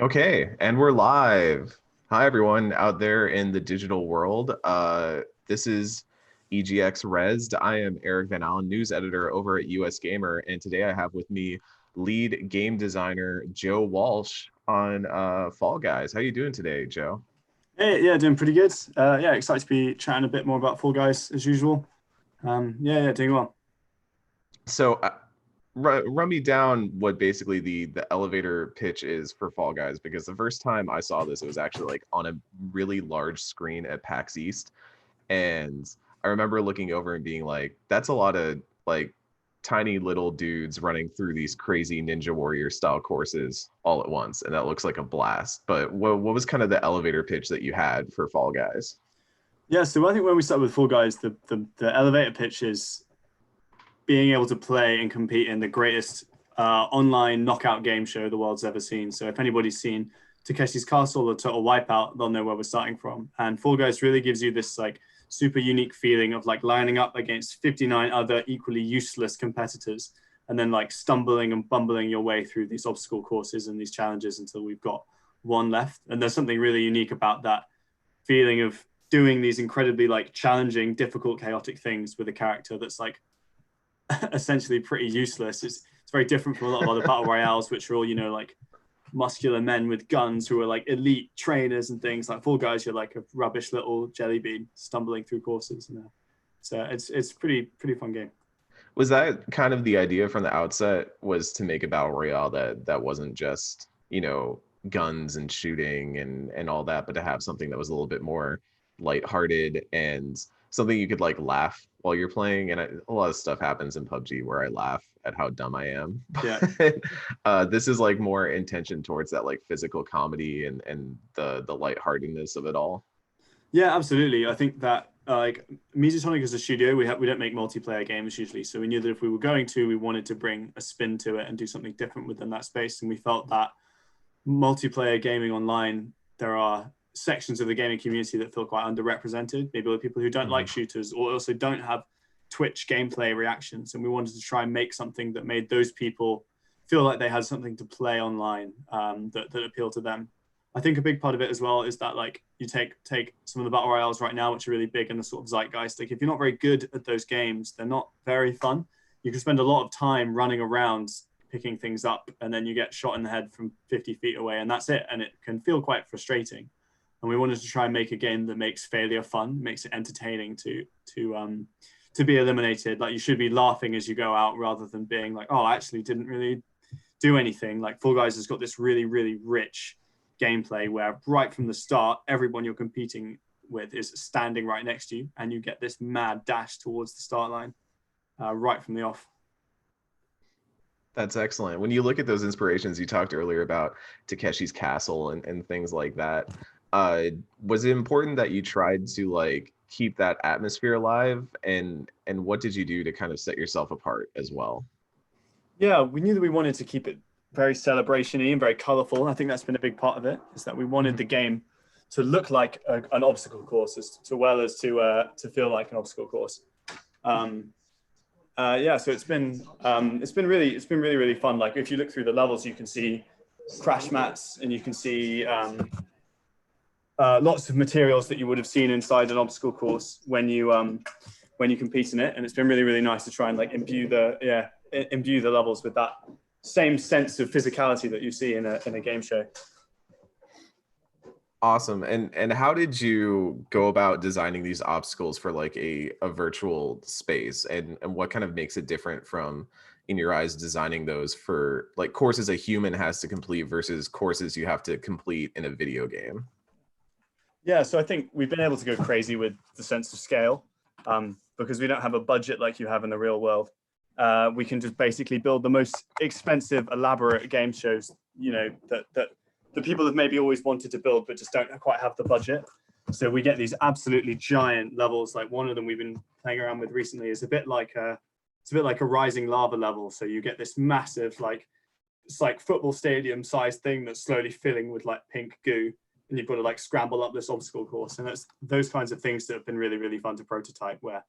Okay, and we're live. Hi, everyone out there in the digital world. This is EGX Resd. I am Eric Van Allen, news editor over at US Gamer, and today I have with me lead game designer Joe Walsh on Fall Guys. How you doing today, Joe? Hey, yeah, doing pretty good. Yeah, excited to be chatting a bit more about Fall Guys as usual. Yeah, doing well. So, run me down what basically the elevator pitch is for Fall Guys, because the first time I saw this, it was actually like on a really large screen at PAX East. And I remember looking over and being like, that's a lot of like tiny little dudes running through these crazy Ninja Warrior style courses all at once. And that looks like a blast. But what was kind of the elevator pitch that you had for Fall Guys? Yeah, so I think when we start with Fall Guys, the elevator pitch is being able to play and compete in the greatest online knockout game show the world's ever seen. So if anybody's seen Takeshi's Castle or Total Wipeout, they'll know where we're starting from. And Fall Guys really gives you this like super unique feeling of like lining up against 59 other equally useless competitors and then like stumbling and bumbling your way through these obstacle courses and these challenges until we've got one left. And there's something really unique about that feeling of doing these incredibly like challenging, difficult, chaotic things with a character that's like essentially pretty useless. It's very different from a lot of other battle royales, which are all like muscular men with guns who are like elite trainers and things. Like Fall Guys, you're like a rubbish little jelly bean stumbling through courses. So it's pretty fun game. Was that kind of the idea from the outset, was to make a battle royale that wasn't just, guns and shooting and all that, but to have something that was a little bit more lighthearted and something you could like laugh while you're playing? And a lot of stuff happens in PUBG where I laugh at how dumb I am. Yeah, But this is like more intention towards that like physical comedy and the lightheartedness of it all. yeah, absolutely. I think that like Musitonic as a studio, we don't make multiplayer games usually, so we knew that if we were going to, we wanted to bring a spin to it and do something different within that space, and we felt that multiplayer gaming online, there are sections of the gaming community that feel quite underrepresented. Maybe the people who don't like Mhm. shooters or also don't have Twitch gameplay reactions. And we wanted to try and make something that made those people feel like they had something to play online that appealed to them. I think a big part of it as well is that like you take some of the battle royales right now, which are really big in the sort of zeitgeist. Like if you're not very good at those games, they're not very fun. You can spend a lot of time running around picking things up and then you get shot in the head from 50 feet away and that's it, and it can feel quite frustrating. And we wanted to try and make a game that makes failure fun, makes it entertaining to be eliminated. Like you should be laughing as you go out rather than being like, oh, I actually didn't really do anything. Like Fall Guys has got this really rich gameplay where right from the start everyone you're competing with is standing right next to you and you get this mad dash towards the start line right from the off. That's excellent. When you look at those inspirations, you talked earlier about Takeshi's Castle and things like that. Uh, was it important that you tried to like keep that atmosphere alive? And what did you do to kind of set yourself apart as well? Yeah, we knew that we wanted to keep it very celebration-y and very colorful. I think that's been a big part of it, is that we wanted Mhm. the game to look like an obstacle course as well as to feel like an obstacle course. Um, yeah, so it's been really fun. Like if you look through the levels, you can see crash mats and you can see lots of materials that you would have seen inside an obstacle course when you compete in it, and it's been really nice to try and like imbue the levels with that same sense of physicality that you see in a game show. Awesome. And how did you go about designing these obstacles for like a virtual space? And what kind of makes it different from, in your eyes, designing those for like courses a human has to complete versus courses you have to complete in a video game? Yeah, so I think we've been able to go crazy with the sense of scale because we don't have a budget like you have in the real world. We can just basically build the most expensive, elaborate game shows, that the people have maybe always wanted to build, but just don't quite have the budget. So we get these absolutely giant levels. Like one of them we've been playing around with recently is it's a bit like a rising lava level. So you get this massive, like it's like football stadium sized thing that's slowly filling with like pink goo, and you've got to like scramble up this obstacle course. And that's those kinds of things that have been really fun to prototype, where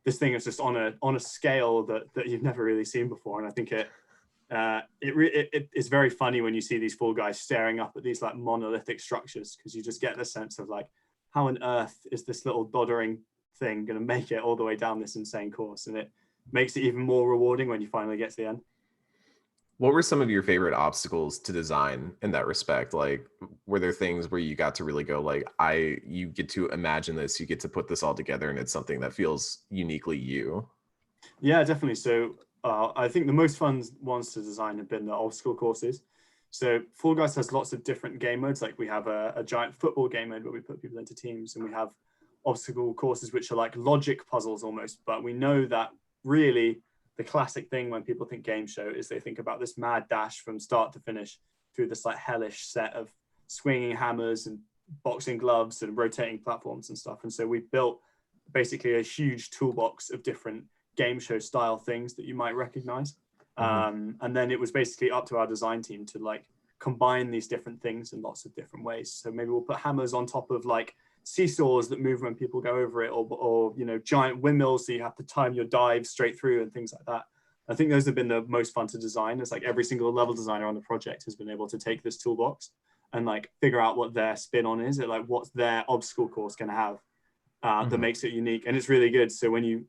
this thing is just on a scale that you've never really seen before. And I think It's very funny when you see these Fall Guys staring up at these like monolithic structures, because you just get the sense of like, how on earth is this little doddering thing going to make it all the way down this insane course? And it makes it even more rewarding when you finally get to the end. What were some of your favorite obstacles to design in that respect? Like, were there things where you got to really go like, you get to imagine this, you get to put this all together, and it's something that feels uniquely you? Yeah, definitely. So I think the most fun ones to design have been the obstacle courses. So Fall Guys has lots of different game modes. Like we have a giant football game mode where we put people into teams, and we have obstacle courses which are like logic puzzles almost. But we know that really the classic thing when people think game show is they think about this mad dash from start to finish through this like hellish set of swinging hammers and boxing gloves and rotating platforms and stuff. And so we built basically a huge toolbox of different game show style things that you might recognize. And then it was basically up to our design team to like combine these different things in lots of different ways. So maybe we'll put hammers on top of like seesaws that move when people go over it, or you know, giant windmills so you have to time your dive straight through and things like that. I think those have been the most fun to design. It's like every single level designer on the project has been able to take this toolbox and like figure out what their spin on is, like what's their obstacle course going to have that makes it unique. And it's really good. So when you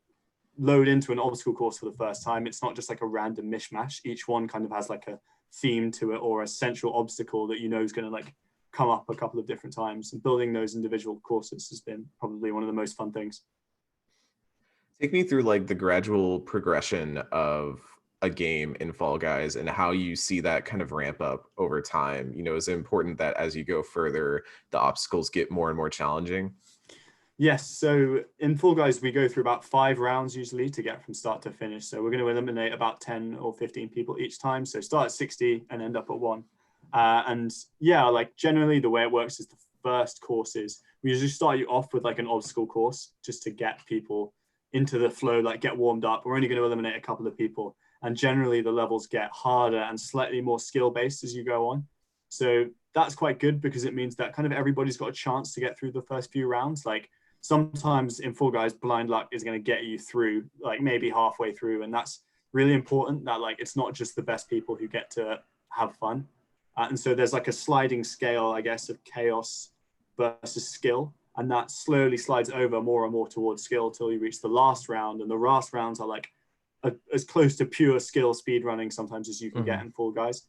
load into an obstacle course for the first time, it's not just like a random mishmash. Each one kind of has like a theme to it, or a central obstacle that you know is going to like come up a couple of different times. And building those individual courses has been probably one of the most fun things. Take me through like the gradual progression of a game in Fall Guys and how you see that kind of ramp up over time. You know, is it important that as you go further, the obstacles get more and more challenging? Yes, so in Fall Guys, we go through about 5 rounds usually to get from start to finish. So we're going to eliminate about 10 or 15 people each time. So start at 60 and end up at 1. And yeah, like generally the way it works is the first courses, we usually start you off with like an obstacle course just to get people into the flow, like get warmed up. We're only going to eliminate a couple of people. And generally the levels get harder and slightly more skill based as you go on. So that's quite good because it means that kind of everybody's got a chance to get through the first few rounds. Like sometimes in Fall Guys, blind luck is going to get you through, like maybe halfway through. And that's really important, that like it's not just the best people who get to have fun. And so there's like a sliding scale, I guess, of chaos versus skill. And that slowly slides over more and more towards skill till you reach the last round. And the last rounds are like as close to pure skill speed running sometimes as you can get in Fall Guys.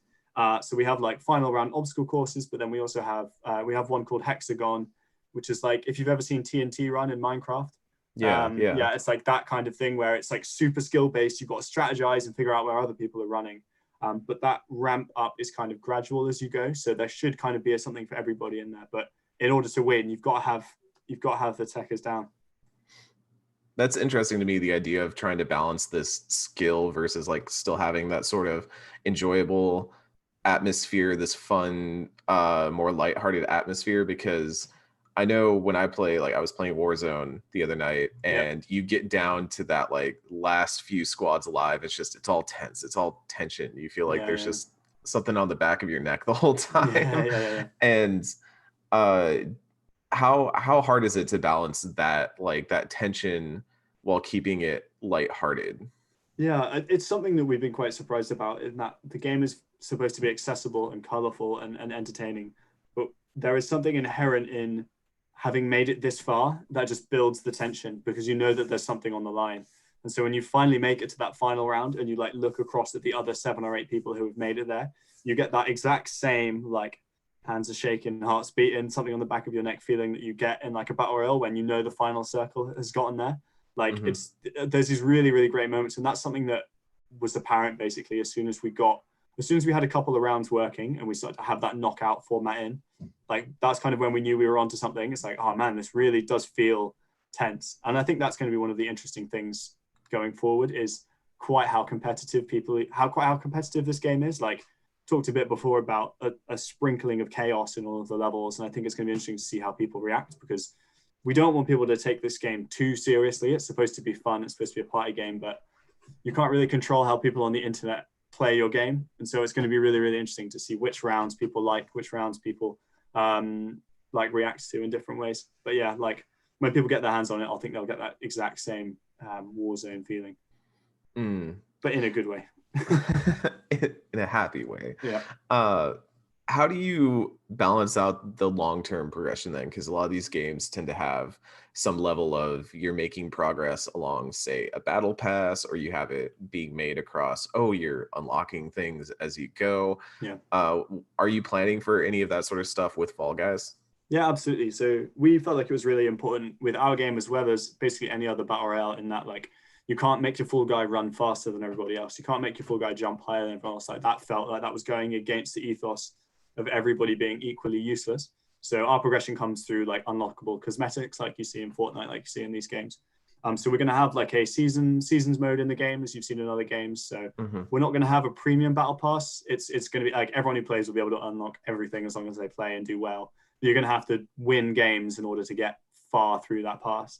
So we have like final round obstacle courses, but then we also have one called Hexagon, which is like if you've ever seen TNT run in Minecraft. Yeah. It's like that kind of thing where it's like super skill based. You've got to strategize and figure out where other people are running. But that ramp up is kind of gradual as you go. So there should kind of be something for everybody in there. But in order to win, you've got to have the techers down. That's interesting to me, the idea of trying to balance this skill versus like still having that sort of enjoyable atmosphere, this fun, more lighthearted atmosphere, because I know when I play, like I was playing Warzone the other night, and you get down to that like last few squads alive, it's all tense, it's all tension. You feel like there's just something on the back of your neck the whole time. And how hard is it to balance that, like that tension while keeping it lighthearted? Yeah, it's something that we've been quite surprised about, in that the game is supposed to be accessible and colorful and entertaining, but there is something inherent in having made it this far that just builds the tension, because you know that there's something on the line. And so when you finally make it to that final round and you like look across at the other 7 or 8 people who have made it there, you get that exact same like hands are shaking, hearts beating, something on the back of your neck feeling that you get in like a battle royale when you know the final circle has gotten there. Like there's these really, really great moments. And that's something that was apparent basically as soon as we had a couple of rounds working and we started to have that knockout format in. Like that's kind of when we knew we were onto something. It's like, oh man, this really does feel tense. And I think that's going to be one of the interesting things going forward, is quite how competitive this game is. Like talked a bit before about a sprinkling of chaos in all of the levels. And I think it's going to be interesting to see how people react, because we don't want people to take this game too seriously. It's supposed to be fun. It's supposed to be a party game, but you can't really control how people on the internet play your game. And so it's going to be really, really interesting to see which rounds people like, which rounds people like react to in different ways. But yeah, like when people get their hands on it, I think they'll get that exact same Warzone feeling, but in a good way. in a happy way. Yeah. Uh, how do you balance out the long-term progression then? Because a lot of these games tend to have some level of you're making progress along, say, a battle pass, or you have it being made across, oh, you're unlocking things as you go. Yeah. Are you planning for any of that sort of stuff with Fall Guys? Yeah, absolutely. So we felt like it was really important with our game as well as basically any other battle royale in that like you can't make your full guy run faster than everybody else. You can't make your full guy jump higher than everyone else. Like that felt like that was going against the ethos of everybody being equally useless. So our progression comes through like unlockable cosmetics, like you see in Fortnite, like you see in these games. So we're going to have like a seasons mode in the game, as you've seen in other games. So Mm-hmm. we're not going to have a premium battle pass. It's going to be like everyone who plays will be able to unlock everything as long as they play and do well. You're going to have to win games in order to get far through that pass.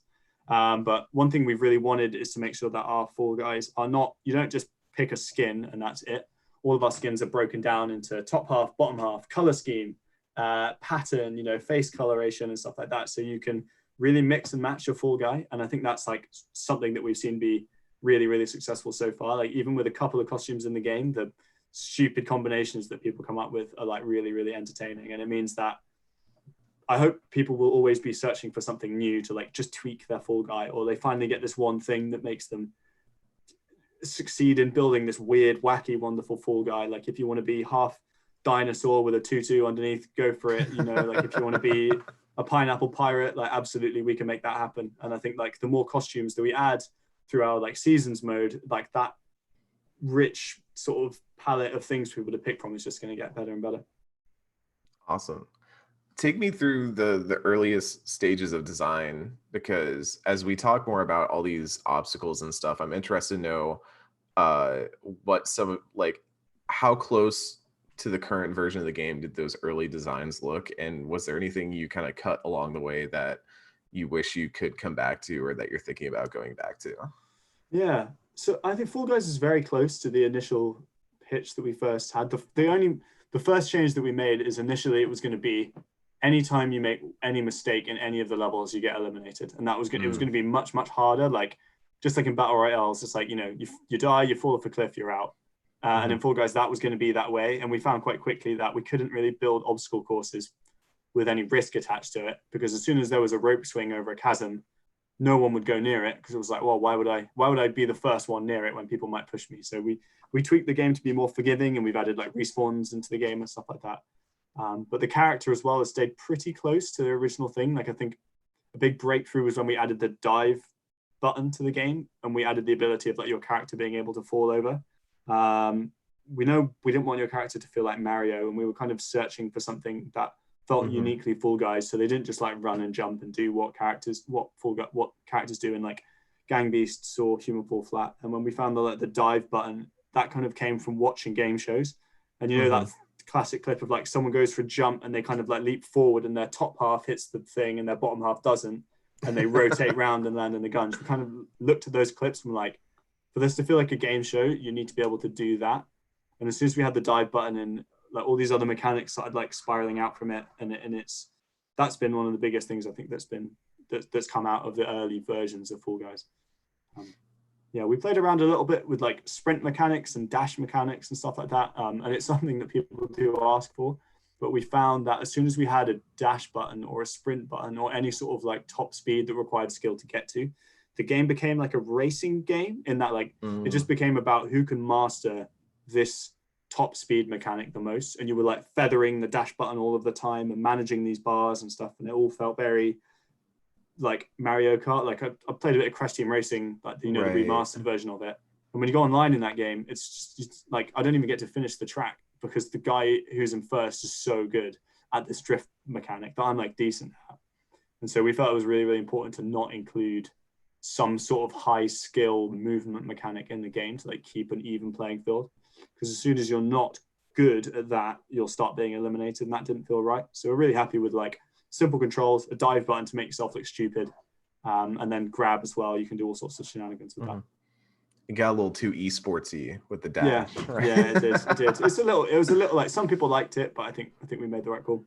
But one thing we've really wanted is to make sure that our Fall Guys are not, you don't just pick a skin and that's it. All of our skins are broken down into top half, bottom half, color scheme, pattern, face coloration and stuff like that. So you can really mix and match your Fall Guy. And I think that's like something that we've seen be really, really successful so far. Like even with a couple of costumes in the game, the stupid combinations that people come up with are like really, really entertaining. And it means that I hope people will always be searching for something new to like just tweak their Fall Guy, or they finally get this one thing that makes them succeed in building this weird, wacky, wonderful Fall Guy. Like if you want to be half dinosaur with a tutu underneath, go for it. Like if you want to be a pineapple pirate, like absolutely we can make that happen. And I think like the more costumes that we add through our like seasons mode, like that rich sort of palette of things for people to pick from is just going to get better and better. Awesome. Take me through the earliest stages of design, because as we talk more about all these obstacles and stuff, I'm interested to know what some like how close to the current version of the game did those early designs look, and was there anything you kind of cut along the way that you wish you could come back to or that you're thinking about going back to? Yeah. So I think Fall Guys is very close to the initial pitch that we first had. The first change that we made is initially it was going to be anytime you make any mistake in any of the levels, you get eliminated, and that was it was going to be much harder. Like just like in Battle Royale, it's just like you die, you fall off a cliff, you're out. And in Fall Guys, that was going to be that way, and we found quite quickly that we couldn't really build obstacle courses with any risk attached to it, because as soon as there was a rope swing over a chasm, no one would go near it, because it was like, well, why would I be the first one near it when people might push me? So we tweaked the game to be more forgiving, and we've added like respawns into the game and stuff like that. But the character as well has stayed pretty close to the original thing. Like I think a big breakthrough was when we added the dive button to the game, and we added the ability of like your character being able to fall over. We know we didn't want your character to feel like Mario, and we were kind of searching for something that felt uniquely Fall Guys, so they didn't just like run and jump and do what characters do in like Gang Beasts or Human Fall Flat. And when we found the dive button, that kind of came from watching game shows, and that classic clip of like someone goes for a jump and they kind of like leap forward and their top half hits the thing and their bottom half doesn't, and they rotate round and land in the guns. We kind of looked at those clips and like, for this to feel like a game show, you need to be able to do that. And as soon as we had the dive button and like all these other mechanics started like spiraling out from it, and that's been one of the biggest things I think that's come out of the early versions of Fall Guys. Yeah, we played around a little bit with like sprint mechanics and dash mechanics and stuff like that, and it's something that people do ask for. But we found that as soon as we had a dash button or a sprint button or any sort of like top speed that required skill to get to, the game became like a racing game, in that like it just became about who can master this top speed mechanic the most, and you were like feathering the dash button all of the time and managing these bars and stuff, and it all felt very like Mario Kart. Like I played a bit of Crash Team Racing, like the remastered version of it, and when you go online in that game, it's just like I don't even get to finish the track because the guy who's in first is so good at this drift mechanic that I'm like decent at. And so we felt it was really, really important to not include some sort of high skill movement mechanic in the game to like keep an even playing field, because as soon as you're not good at that, you'll start being eliminated, and that didn't feel right. So we're really happy with like simple controls, a dive button to make yourself look stupid, and then grab as well. You can do all sorts of shenanigans with that. It got a little too esportsy with the dash. Yeah, right? Yeah, it did. It did. It was a little like some people liked it, but I think we made the right call.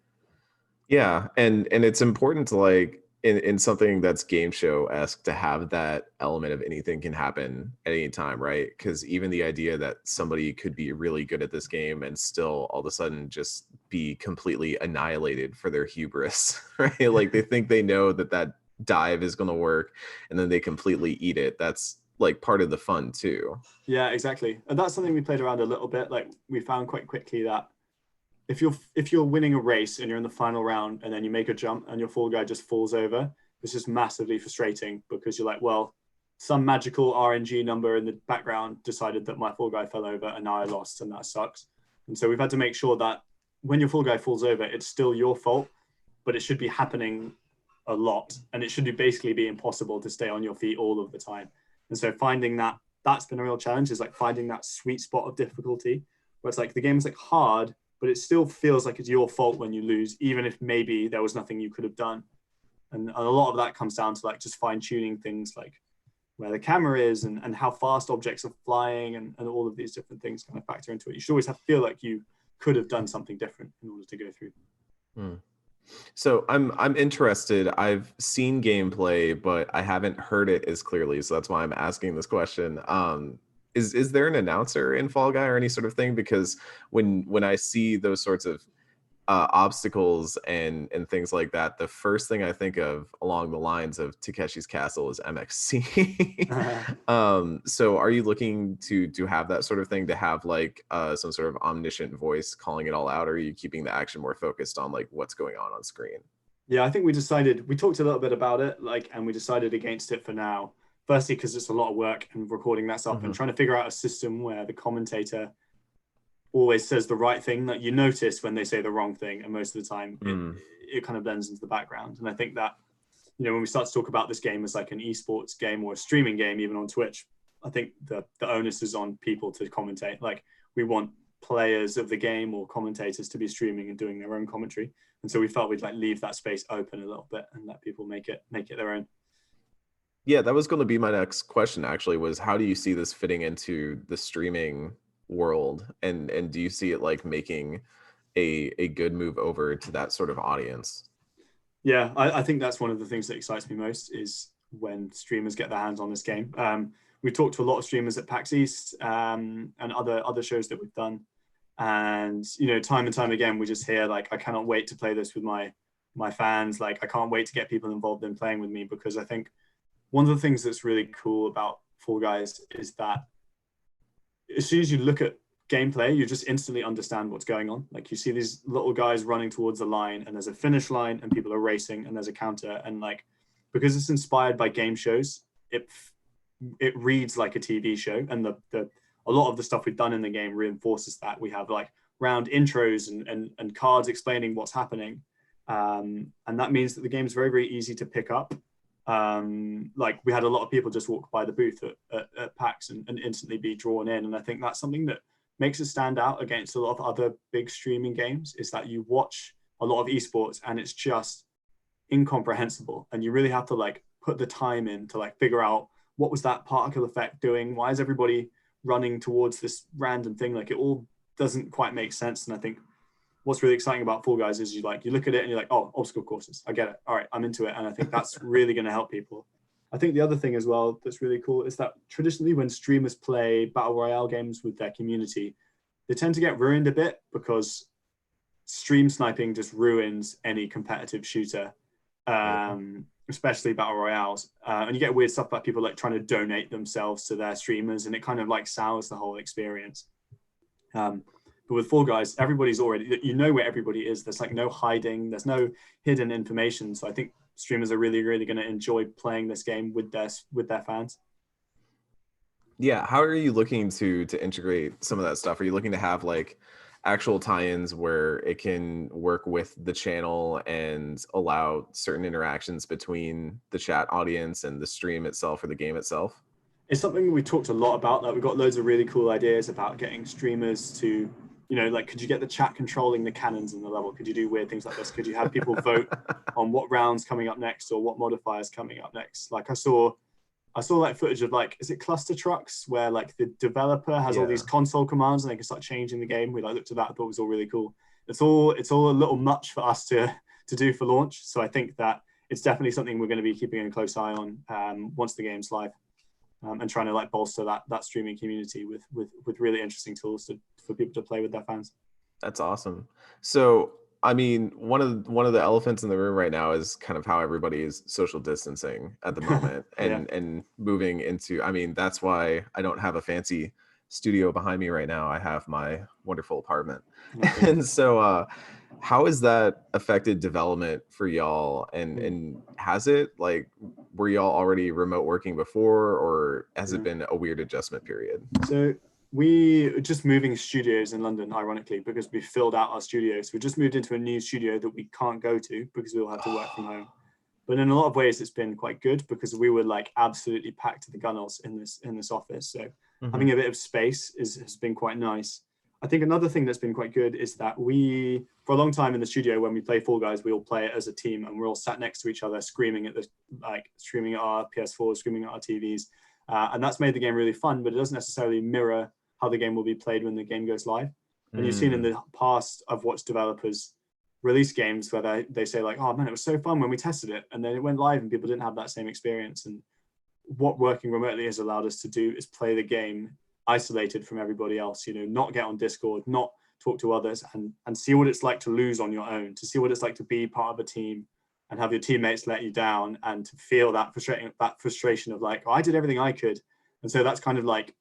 Yeah, and it's important to like in something that's game show-esque to have that element of anything can happen at any time, right? Because even the idea that somebody could be really good at this game and still all of a sudden just be completely annihilated for their hubris, right? Like they think they know that that dive is going to work, and then they completely eat it. That's like part of the fun too. Yeah, exactly. And that's something we played around a little bit. Like we found quite quickly that if you're winning a race and you're in the final round and then you make a jump and your fall guy just falls over, it's just massively frustrating because you're like, well, some magical RNG number in the background decided that my fall guy fell over and now I lost and that sucks. And so we've had to make sure that when your fall guy falls over, it's still your fault, but it should be happening a lot and it should basically be impossible to stay on your feet all of the time. And so finding that's been a real challenge, is like finding that sweet spot of difficulty where it's like the game's like hard, but it still feels like it's your fault when you lose, even if maybe there was nothing you could have done. And a lot of that comes down to like just fine tuning things like where the camera is and how fast objects are flying and all of these different things kind of factor into it. You should always have to feel like you could have done something different in order to go through. Hmm. So I'm interested. I've seen gameplay, but I haven't heard it as clearly. So that's why I'm asking this question. Is there an announcer in Fall Guy or any sort of thing? Because when I see those sorts of obstacles and things like that, the first thing I think of along the lines of Takeshi's Castle is MXC. So are you looking to have that sort of thing, to have like some sort of omniscient voice calling it all out, or are you keeping the action more focused on like what's going on screen? Yeah, I think we talked a little bit about it, like, and we decided against it for now. Firstly, because it's a lot of work and recording that stuff and trying to figure out a system where the commentator always says the right thing that you notice when they say the wrong thing. And most of the time it kind of blends into the background. And I think that, when we start to talk about this game as like an esports game or a streaming game, even on Twitch, I think the onus is on people to commentate. Like we want players of the game or commentators to be streaming and doing their own commentary. And so we felt we'd like leave that space open a little bit and let people make it their own. Yeah, that was going to be my next question actually, was how do you see this fitting into the streaming world, and do you see it like making a good move over to that sort of audience? Yeah, I think that's one of the things that excites me most is when streamers get their hands on this game. We've talked to a lot of streamers at PAX East and other shows that we've done, and time and time again we just hear like, I cannot wait to play this with my fans. Like I can't wait to get people involved in playing with me, because I think one of the things that's really cool about Fall Guys is that as soon as you look at gameplay, you just instantly understand what's going on. Like you see these little guys running towards the line and there's a finish line and people are racing and there's a counter, and like, because it's inspired by game shows, it reads like a TV show, and a lot of the stuff we've done in the game reinforces that. We have like round intros and cards explaining what's happening, and that means that the game's very, very easy to pick up. Like we had a lot of people just walk by the booth at PAX and instantly be drawn in, and I think that's something that makes it stand out against a lot of other big streaming games, is that you watch a lot of esports and it's just incomprehensible, and you really have to like put the time in to like figure out what was that particle effect doing, why is everybody running towards this random thing, like it all doesn't quite make sense. And I think what's really exciting about Fall Guys is you look at it and you're like, oh, obstacle courses, I get it, all right, I'm into it. And I think that's really going to help people. I think the other thing as well that's really cool is that traditionally when streamers play Battle Royale games with their community, they tend to get ruined a bit because stream sniping just ruins any competitive shooter, especially Battle Royales. And you get weird stuff about people like trying to donate themselves to their streamers, and it kind of like sours the whole experience. But with Fall Guys, everybody's already, where everybody is. There's like no hiding, there's no hidden information. So I think streamers are really, really going to enjoy playing this game with their fans. Yeah, how are you looking to integrate some of that stuff? Are you looking to have like actual tie-ins where it can work with the channel and allow certain interactions between the chat audience and the stream itself or the game itself? It's something we talked a lot about. Like we've got loads of really cool ideas about getting streamers to, like, could you get the chat controlling the cannons in the level? Could you do weird things like this? Could you have people vote on what rounds coming up next or what modifiers coming up next? Like I saw like footage of like, is it cluster trucks where like the developer has all these console commands and they can start changing the game. We like looked at that, I thought it was all really cool. It's all a little much for us to do for launch. So I think that it's definitely something we're going to be keeping a close eye on once the game's live, and trying to like bolster that streaming community with really interesting tools for people to play with their fans. That's awesome. So, I mean, one of the elephants in the room right now is kind of how everybody is social distancing at the moment, Yeah. and moving into. I mean, that's why I don't have a fancy studio behind me right now. I have my wonderful apartment, Okay. and so how has that affected development for y'all? And has it, like, were y'all already remote working before, or has it been a weird adjustment period? So we are just moving studios in London, ironically, because we filled out our studios. We just moved into a new studio that we can't go to because we all have to work from home. But in a lot of ways, it's been quite good because we were like absolutely packed to the gunnels in this office. So having a bit of space has been quite nice. I think another thing that's been quite good is that we, for a long time in the studio, when we play Fall Guys, we all play it as a team, and we're all sat next to each other, screaming at our PS4s, screaming at our TVs, and that's made the game really fun. But it doesn't necessarily mirror how the game will be played when the game goes live. And you've seen in the past, I've watched developers release games where they say like, oh man, it was so fun when we tested it, and then it went live and people didn't have that same experience. And what working remotely has allowed us to do is play the game isolated from everybody else, not get on Discord, not talk to others, and see what it's like to lose on your own, to see what it's like to be part of a team and have your teammates let you down, and to feel that frustration of like, oh, I did everything I could. And so that's kind of like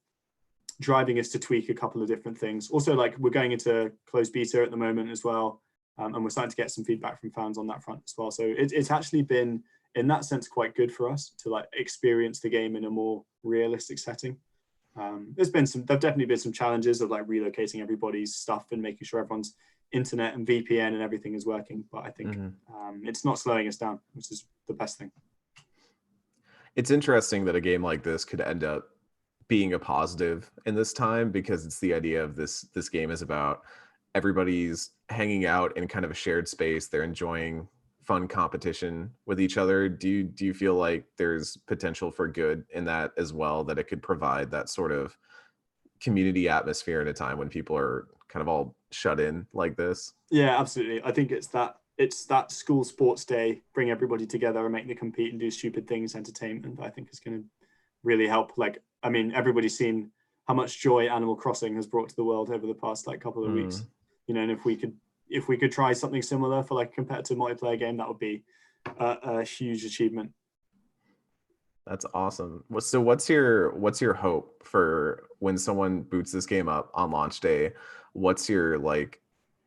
driving us to tweak a couple of different things. Also, like, we're going into closed beta at the moment as well, and we're starting to get some feedback from fans on that front as well. So it's actually been, in that sense, quite good for us to like experience the game in a more realistic setting. There've definitely been some challenges of like relocating everybody's stuff and making sure everyone's internet and VPN and everything is working. But I think it's not slowing us down, which is the best thing. It's interesting that a game like this could end up being a positive in this time, because it's the idea of this game is about everybody's hanging out in kind of a shared space. They're enjoying fun competition with each other. Do you feel like there's potential for good in that as well, that it could provide that sort of community atmosphere in a time when people are kind of all shut in like this? Yeah, absolutely. I think it's that school sports day, bring everybody together and make them compete and do stupid things, entertainment, I think is going to really help. Like, I mean, everybody's seen how much joy Animal Crossing has brought to the world over the past like couple of weeks, and if we could try something similar for like a competitive multiplayer game, that would be a huge achievement. That's awesome. So what's your hope for when someone boots this game up on launch day? What's your like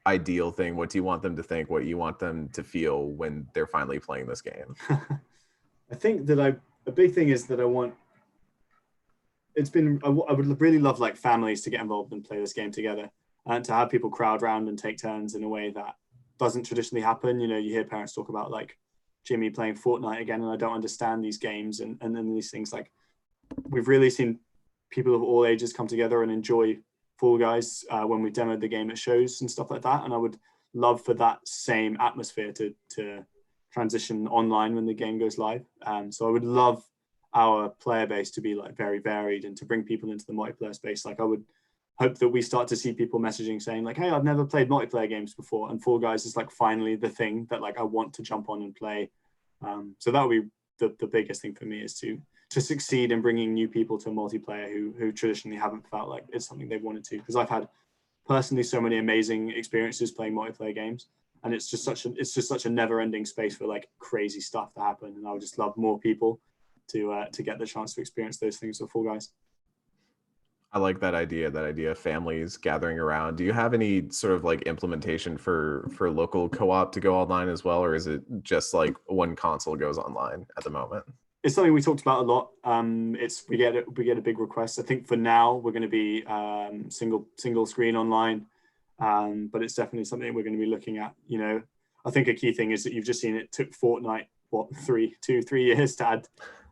ideal thing? What do you want them to think? What you want them to feel when they're finally playing this game? I think that a big thing is that I would really love like families to get involved and play this game together, and to have people crowd around and take turns in a way that doesn't traditionally happen. You hear parents talk about like Jimmy playing Fortnite again, and I don't understand these games, and then these things. Like, we've really seen people of all ages come together and enjoy Fall Guys when we demoed the game at shows and stuff like that. And I would love for that same atmosphere to transition online when the game goes live. So I would love our player base to be like very varied and to bring people into the multiplayer space. Like, I would hope that we start to see people messaging saying like, hey, I've never played multiplayer games before, and Fall Guys is like finally the thing that like I want to jump on and play. So that would be the biggest thing for me, is to succeed in bringing new people to multiplayer who traditionally haven't felt like it's something they've wanted to. Because I've had personally so many amazing experiences playing multiplayer games, and it's just such a never-ending space for like crazy stuff to happen. And I would just love more people to get the chance to experience those things with Fall Guys. I like that idea of families gathering around. Do you have any sort of like implementation for local co-op to go online as well, or is it just like one console goes online at the moment? It's something we talked about a lot. We get a big request. I think for now we're going to be single screen online, but it's definitely something we're going to be looking at. I think a key thing is that you've just seen it took Fortnite 3 years to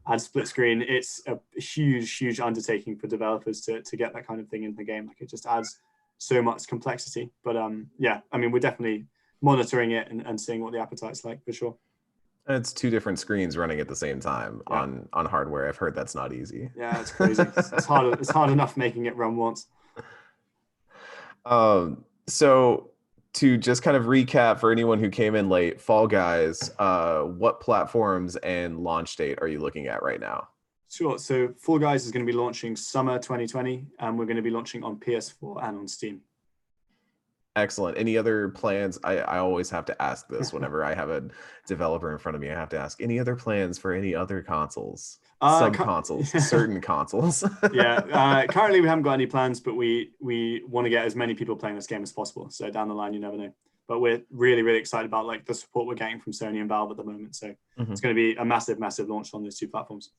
add split screen. It's a huge undertaking for developers to get that kind of thing in the game. Like, it just adds so much complexity. But yeah, I mean, we're definitely monitoring it and seeing what the appetite's like, for sure. And it's 2 different screens running at the same time on hardware. I've heard that's not easy. Yeah, it's crazy. It's hard enough making it run once. So to just kind of recap for anyone who came in late, Fall Guys, what platforms and launch date are you looking at right now? Sure. So Fall Guys is going to be launching summer 2020, and we're going to be launching on PS4 and on Steam. Excellent. Any other plans? I always have to ask this whenever I have a developer in front of me. I have to ask, any other plans for any other consoles? Sub consoles, certain consoles. Yeah. Currently, we haven't got any plans, but we want to get as many people playing this game as possible. So down the line, you never know. But we're really, really excited about like the support we're getting from Sony and Valve at the moment. So it's going to be a massive, massive launch on those two platforms.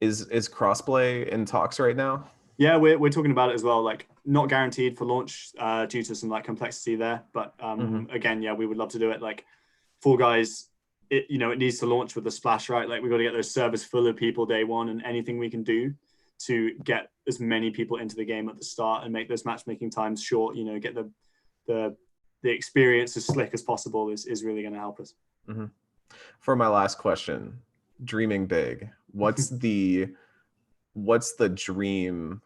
Is crossplay in talks right now? Yeah, we're talking about it as well. Like, not guaranteed for launch due to some like complexity there. But again, yeah, we would love to do it. Like, Fall Guys, it needs to launch with a splash, right? Like, we've got to get those servers full of people day one, and anything we can do to get as many people into the game at the start and make those matchmaking times short. Get the experience as slick as possible is really going to help us. For my last question, dreaming big, what's the dream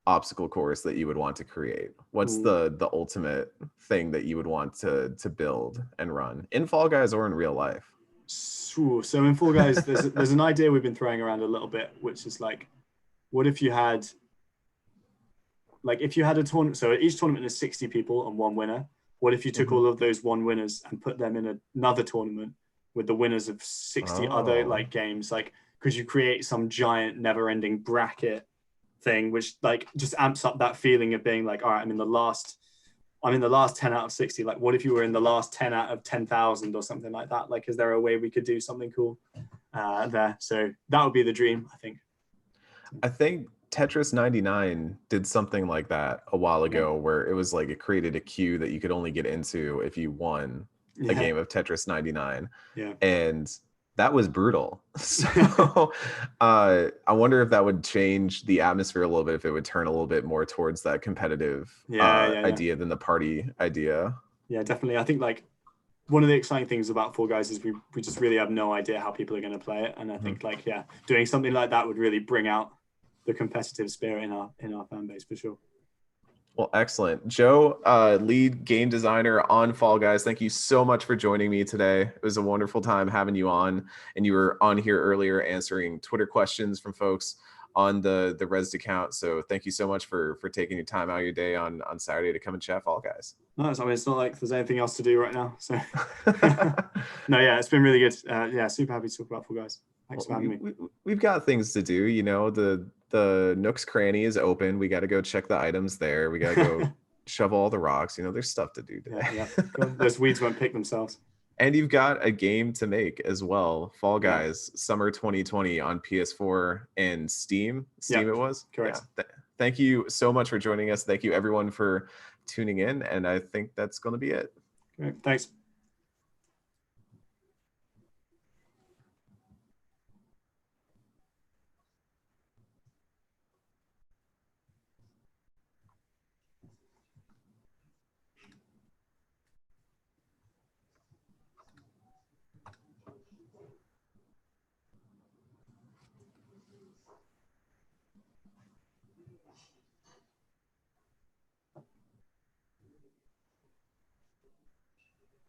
obstacle course that you would want to create? What's the ultimate thing that you would want to build and run in Fall Guys or in real life? So in Fall Guys, there's an idea we've been throwing around a little bit, which is like, what if you had a tournament? So each tournament is 60 people and one winner. What if you took all of those one winners and put them in another tournament with the winners of 60 other like games? Like, could you create some giant never-ending bracket thing, which like just amps up that feeling of being like, all right, I'm in the last 10 out of 60. Like, what if you were in the last 10 out of 10,000 or something like that? Like, is there a way we could do something cool there? So that would be the dream, I think. I think Tetris 99 did something like that a while ago, where it was like it created a queue that you could only get into if you won a game of Tetris 99. Yeah. And that was brutal. So I wonder if that would change the atmosphere a little bit, if it would turn a little bit more towards that competitive idea than the party idea. Yeah, definitely. I think like one of the exciting things about Fall Guys is we just really have no idea how people are going to play it. And I think like, doing something like that would really bring out the competitive spirit in our fan base for sure. Well, excellent. Joe, lead game designer on Fall Guys, thank you so much for joining me today. It was a wonderful time having you on, and you were on here earlier answering Twitter questions from folks on the Rezzed account. So thank you so much for taking your time out of your day on Saturday to come and chat Fall Guys. No, it's not like there's anything else to do right now. So no, yeah, it's been really good. Super happy to talk about Fall Guys. Thanks for having me. We've got things to do, the Nook's Cranny is open. We got to go check the items there. We got to go shovel all the rocks. There's stuff to do today. Yeah. Cool. Those weeds won't pick themselves. And you've got a game to make as well. Fall Guys, summer 2020 on PS4 and Steam. It was? Correct. Yeah. Thank you so much for joining us. Thank you, everyone, for tuning in. And I think that's going to be it. Great. Thanks.